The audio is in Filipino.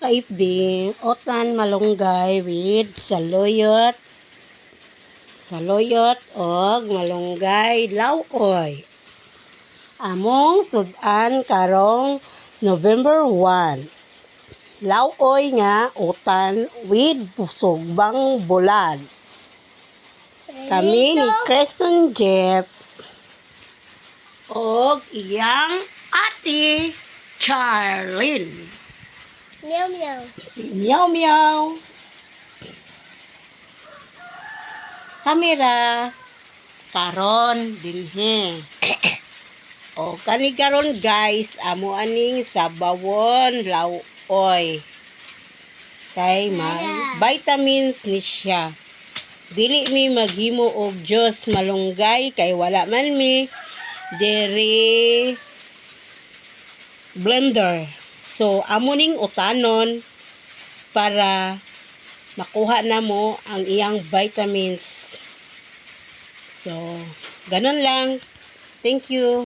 kaibing, otan malunggay with saluyot og malunggay lawkoy. Among sudan karong November 1. Lawkoy nga otan with sugbang bulag. Kami ni Creston Jeff og iyang ate Charlene. Meow meow. Si Meow Meow. Kamera karon dinhi. O kani karon guys, amo aning sabawon lawkoy. Kay vitamins ni siya. Dili mi maghimo og juice malunggay kay wala man mi diri blender. So amo ning utanon para makuha na mo ang iyang vitamins. So ganun lang. Thank you.